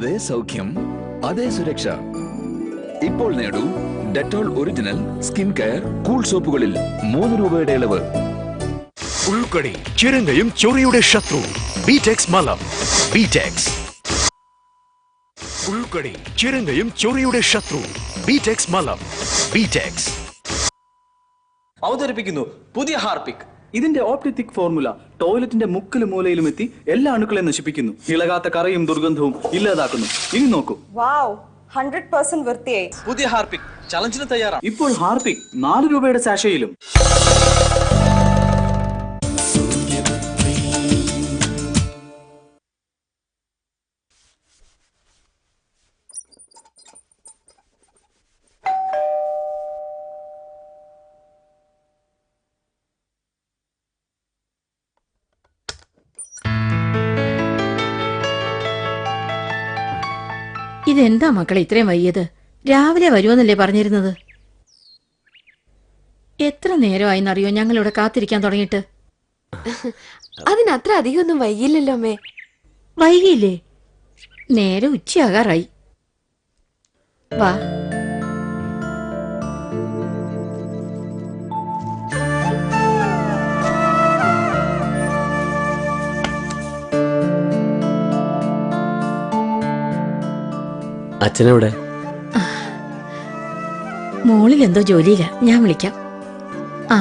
അതേ സൗഖ്യം, അതേ സുരക്ഷ. ഇപ്പോൾ നേടൂ Dettol original skin care cool സോപ്പുകളിൽ 3 രൂപയുടെ ഇളവ്. ഉൾക്കടി ചിരങ്ങയും ചൊറിയുടെ ശത്രു ബീറ്റെക്സ് മലം. ബീറ്റെക്സ് ഉൾക്കടി ചിരങ്ങയും ചൊറിയുടെ ശത്രു ബീറ്റെക്സ് മലം. ബീറ്റെക്സ് അവതരിപ്പിക്കുന്നു പുതിയ ഹാർപിക്. ഇതിന്റെ ഓപ്റ്റിക് ഫോർമുല ടോയ്ലറ്റിന്റെ മുക്കിലും മൂലയിലും എത്തി എല്ലാ അണുക്കളെയും നശിപ്പിക്കുന്നു. ഇളകാത്ത കറയും ദുർഗന്ധവും ഇല്ലാതാക്കുന്നു. ഇനി നോക്കൂ, 100% വൃത്തിയായി. പുതിയ ഹാർപിക് ചലഞ്ചിന് തയ്യാറാണ്. ഇപ്പോൾ ഹാർപിക് 4 രൂപയുടെ സാഷയിലും. ഇതെന്താ മക്കളെ ഇത്രയും വൈകിയത്? രാവിലെ വരുമെന്നല്ലേ പറഞ്ഞിരുന്നത്? എത്ര നേരമായിന്നറിയോ ഞങ്ങളിവിടെ കാത്തിരിക്കാൻ തുടങ്ങിയിട്ട്? അതിനത്ര അധികമൊന്നും വൈകില്ലല്ലോ അമ്മേ. വൈകിയില്ലേ? നേരെ ഉച്ചയാകാറായി. വാ. അച്ഛനെവിടെ? മോളിൽ എന്തോ ജോലിയില്ല, ഞാൻ വിളിക്കാം. ആ,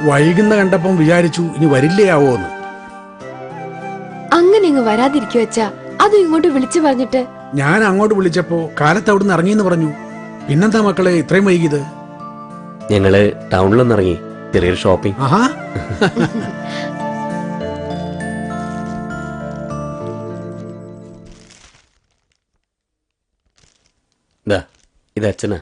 വൈകുന്ന കണ്ടപ്പം വിചാരിച്ചു ഇനി വരില്ലയാവോന്ന്. അങ്ങനെ ഇങ്ങ് വരാതിരിക്കു വെച്ചാ അതും ഇങ്ങോട്ട് വിളിച്ചു പറഞ്ഞിട്ട്. ഞാൻ അങ്ങോട്ട് വിളിച്ചപ്പോ കാലത്ത് അവിടുന്ന് ഇറങ്ങിയെന്ന് പറഞ്ഞു. പിന്നെന്താ മക്കളെ ഇത്രയും വൈകിയത്? ഞങ്ങള് ടൗണിലൊന്ന് ഇറങ്ങി, ചെറിയൊരു ഷോപ്പിംഗ്. ആഹാ. ഇത് അച്ഛനാ.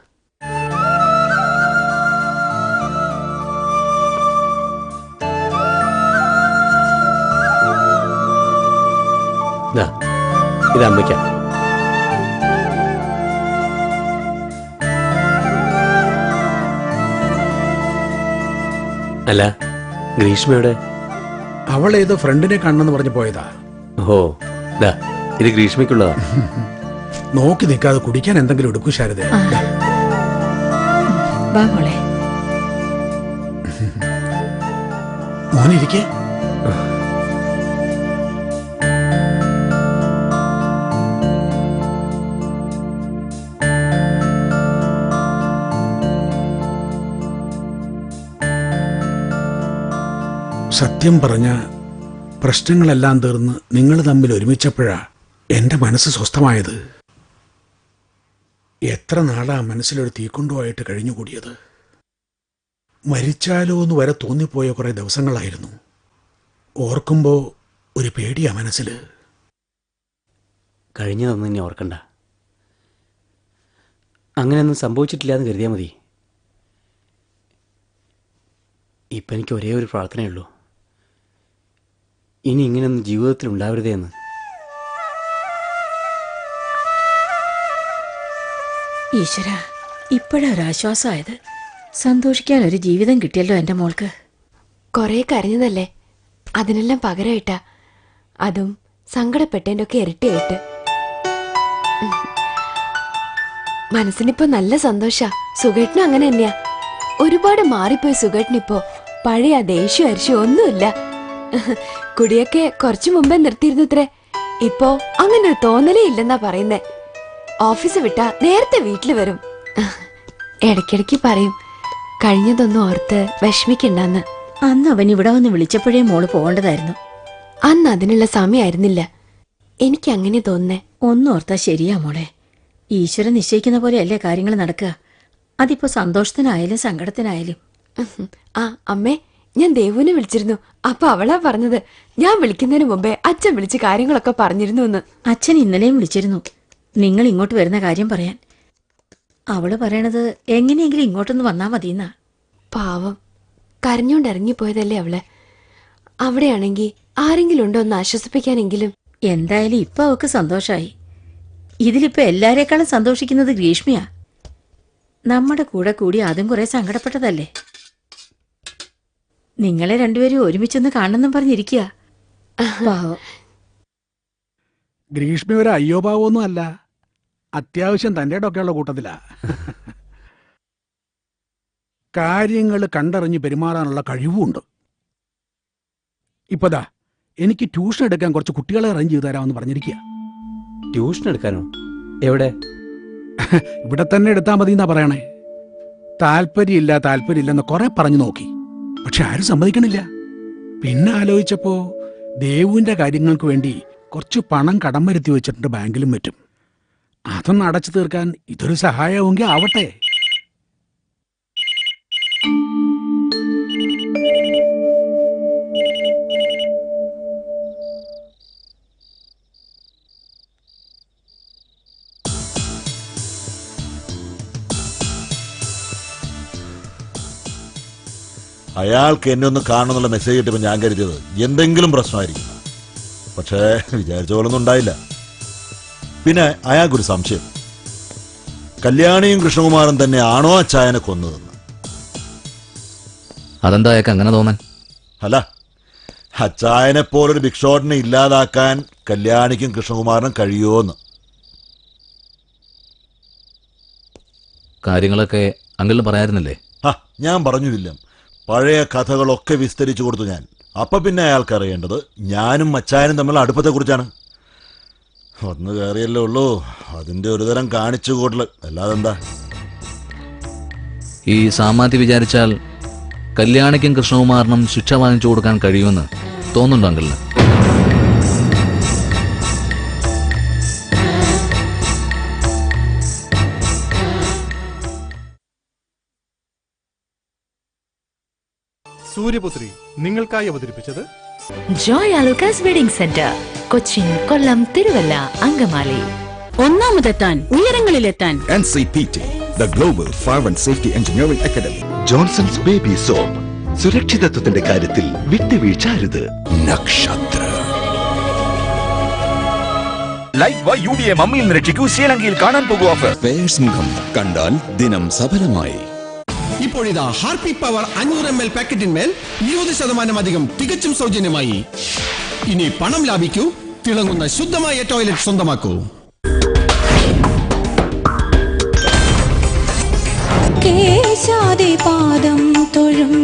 ഇത് അമ്മയ്ക്കാ. അല്ല, ഗ്രീഷ്മയുടെ? അവൾ ഏതോ ഫ്രണ്ടിനെ കാണണമെന്ന് പറഞ്ഞു പോയതാ. ഓ, ഇത് ഗ്രീഷ്മയ്ക്കുള്ളതാ. നോക്കി നിൽക്കാതെ കുടിക്കാൻ എന്തെങ്കിലും എടുക്കൂ ശാരദ. വാ മോളെ. മോനിരിക്കേ. സത്യം പറഞ്ഞ പ്രശ്നങ്ങളെല്ലാം തീർന്ന് നിങ്ങൾ തമ്മിൽ ഒരുമിച്ചപ്പോഴാ എന്റെ മനസ്സ് സ്വസ്ഥമായത്. എത്ര നാളാ മനസ്സിലൊരു തീക്കൊണ്ടുമായിട്ട് കഴിഞ്ഞുകൂടിയത്. മരിച്ചാലോ എന്ന് വരെ തോന്നിപ്പോയ കുറെ ദിവസങ്ങളായിരുന്നു. ഓർക്കുമ്പോ ഒരു പേടിയാ മനസ്സിൽ. കഴിഞ്ഞതൊന്നും ഇനി ഓർക്കണ്ട. അങ്ങനെയൊന്നും സംഭവിച്ചിട്ടില്ല എന്ന് കരുതിയാൽ മതി. ഇപ്പം എനിക്ക് ഒരേ ഒരു പ്രാർത്ഥനയുള്ളൂ, ഇനി ഇങ്ങനെയൊന്നും ജീവിതത്തിൽ ഉണ്ടാവരുതേ എന്ന്. ഈശ്വര, ഇപ്പോഴാ ഒരാശ്വാസമായത്. സന്തോഷിക്കാൻ ഒരു ജീവിതം കിട്ടിയല്ലോ എന്റെ മോൾക്ക്. കൊറേ കരഞ്ഞതല്ലേ, അതിനെല്ലാം പകരമായിട്ടാ. അതും സങ്കടപ്പെട്ടതിന്റെ ഒക്കെ ഇരട്ടിയായിട്ട്. മനസ്സിനിപ്പോ നല്ല സന്തോഷ. സുഖേട്ടനും അങ്ങനെ തന്നെയാ. ഒരുപാട് മാറിപ്പോയി സുഖേട്ടനിപ്പോ. പഴയ ദേഷ്യം അരിശം ഒന്നുമില്ല. കുടിയൊക്കെ കുറച്ചു മുമ്പേ നിർത്തിയിരുന്നത്രേ. ഇപ്പോ അങ്ങനെ ഒരു തോന്നലേ ഇല്ലെന്നാ പറയുന്നേ. ഓഫീസ് വിട്ടാ നേരത്തെ വീട്ടിൽ വരും. ഇടയ്ക്കിടയ്ക്ക് പറയും കഴിഞ്ഞതൊന്നും ഓർത്ത് വിഷമിക്കണ്ടെന്ന്. അന്ന് അവൻ ഇവിടെ വന്ന് വിളിച്ചപ്പോഴേ മോള് പോകേണ്ടതായിരുന്നു. അന്ന് അതിനുള്ള സമയമായിരുന്നില്ല. എനിക്ക് അങ്ങനെ തോന്നുന്നേ. ഒന്നോർത്താ ശരിയാ മോളെ. ഈശ്വരൻ നിശ്ചയിക്കുന്ന പോലെയല്ലേ കാര്യങ്ങൾ നടക്കുക. അതിപ്പോ സന്തോഷത്തിനായാലും സങ്കടത്തിനായാലും. ആ അമ്മേ, ഞാൻ ദേവുവിനെ വിളിച്ചിരുന്നു. അപ്പൊ അവളാ പറഞ്ഞത് ഞാൻ വിളിക്കുന്നതിന് മുമ്പേ അച്ഛൻ വിളിച്ച് കാര്യങ്ങളൊക്കെ പറഞ്ഞിരുന്നു എന്ന്. അച്ഛൻ ഇന്നലെയും വിളിച്ചിരുന്നു നിങ്ങൾ ഇങ്ങോട്ട് വരുന്ന കാര്യം പറയാൻ. അവള് പറയണത് എങ്ങനെയെങ്കിലും ഇങ്ങോട്ടൊന്ന് വന്നാ മതിയെന്നാ. പാവം, കരഞ്ഞോണ്ട് ഇറങ്ങിപ്പോയതല്ലേ അവള്. അവിടെയാണെങ്കി ആരെങ്കിലും ഉണ്ടോ ഒന്ന് ആശ്വസിപ്പിക്കാനെങ്കിലും. എന്തായാലും ഇപ്പൊ അവക്ക് സന്തോഷായി. ഇതിലിപ്പോ എല്ലാരേക്കാളും സന്തോഷിക്കുന്നത് ഗ്രീഷ്മയാ. നമ്മുടെ കൂടെ കൂടി അതും കുറെ സങ്കടപ്പെട്ടതല്ലേ. നിങ്ങളെ രണ്ടുപേരും ഒരുമിച്ചൊന്ന് കാണണമെന്നും പറഞ്ഞിരിക്കുക. ഗ്രീഷ്മ ഒരു അയ്യോഭാവമൊന്നും അല്ല, അത്യാവശ്യം തൻ്റെ ഇടമൊക്കെയുള്ള കൂട്ടത്തിലാ. കാര്യങ്ങൾ കണ്ടറിഞ്ഞ് പെരുമാറാനുള്ള കഴിവുമുണ്ട്. ഇപ്പതാ എനിക്ക് ട്യൂഷൻ എടുക്കാൻ കുറച്ച് കുട്ടികളെ അറേഞ്ച് ചെയ്ത് തരാമെന്ന് പറഞ്ഞിരിക്കുക. ട്യൂഷൻ എടുക്കാനോ? എവിടെ? ഇവിടെ തന്നെ എടുത്താൽ മതി എന്നാ പറയണേ. താല്പര്യമില്ലെന്ന് കുറെ പറഞ്ഞു നോക്കി, പക്ഷെ ആരും സമ്മതിക്കണില്ല. പിന്നെ ആലോചിച്ചപ്പോ ദേവുവിന്റെ കാര്യങ്ങൾക്ക് വേണ്ടി കുറച്ച് പണം കടം വരുത്തി വെച്ചിട്ടുണ്ട് ബാങ്കിലും മറ്റും. അതൊന്ന് അടച്ചു തീർക്കാൻ ഇതൊരു സഹായമെങ്കിൽ ആവട്ടെ. അയാൾക്ക് എന്നെ ഒന്ന് കാണണമെന്നുള്ള മെസ്സേജ് കിട്ടിയപ്പോൾ ഞാൻ കരുതിയത് എന്തെങ്കിലും പ്രശ്നമായിരിക്കും. പക്ഷേ വിചാരിച്ച പോലൊന്നും ഉണ്ടായില്ല. പിന്നെ അയാൾക്കൊരു സംശയം, കല്യാണിയും കൃഷ്ണകുമാറും തന്നെ ആണോ അച്ചായനെ കൊന്നതെന്ന്. അതെന്താ അയാൾക്ക് അങ്ങനെ തോന്നാൻ? അല്ല, അച്ചായനെ പോലൊരു ബിഗ് ഷോട്ടിനെ ഇല്ലാതാക്കാൻ കല്യാണിക്കും കൃഷ്ണകുമാറിനും കഴിയുമോന്ന്. കാര്യങ്ങളൊക്കെ അങ്കിളിന് പറയാറുന്നില്ലേ? ഞാൻ പറഞ്ഞില്ല, പഴയ കഥകളൊക്കെ വിസ്തരിച്ചു കൊടുത്തു ഞാൻ. അപ്പൊ പിന്നെ അയാൾക്ക് അറിയേണ്ടത് ഞാനും അച്ചായനും തമ്മിലുള്ള അടുപ്പത്തെക്കുറിച്ചാണ്. ഒന്ന് കയറിയല്ലേ ഉള്ളൂ, അതിന്റെ ഒരു തരം കാണിച്ചു കൂട്ടല്, അല്ലാതെന്താ. ഈ സാമാന്തി വിചാരിച്ചാൽ കല്യാണിക്കും കൃഷ്ണകുമാറിനും ശിക്ഷ വാങ്ങിച്ചു കൊടുക്കാൻ കഴിയുമെന്ന് തോന്നുന്നുണ്ടോ അങ്കിളിന്? സൂര്യപുത്രി നിങ്ങൾക്കായി അവതരിപ്പിച്ചത് ജോയ് ആലുക്കാസ് വെഡിംഗ് സെന്റർ, കൊച്ചിൻ, കൊല്ലം, തിരുവല്ല, അങ്കമാലി. ഒന്നാമതെത്താൻ, ഉയരങ്ങളിലെത്താൻ NCPT, the Global Fire and Safety Engineering Academy. Johnson's baby soap, സുരക്ഷിതത്വത്തിന്റെ കാര്യത്തിൽ വിട്ടുവീഴ്ച അരുത്. നക്ഷത്ര ലൈഫ് UDA മമ്മിയിൽ നിന്ന് രക്ഷിക്കൂ, ശ്രീലങ്കയിൽ കാണാൻ പോകുക ഓഫർ. പേഴ്സ് മുഖം കണ്ടാൽ ദിനം സഫലമായി. ഇപ്പോഴിതാ ഹാർപ്പി പവർ 500 ml പാക്കറ്റിന്മേൽ 20% അധികം തികച്ചും സൗജന്യമായി. ഇനി പണം ലാഭിക്കൂ, തിളങ്ങുന്ന ശുദ്ധമായ ടോയ്ലറ്റ് സ്വന്തമാക്കൂ. കേശാദി പാദം തൊഴും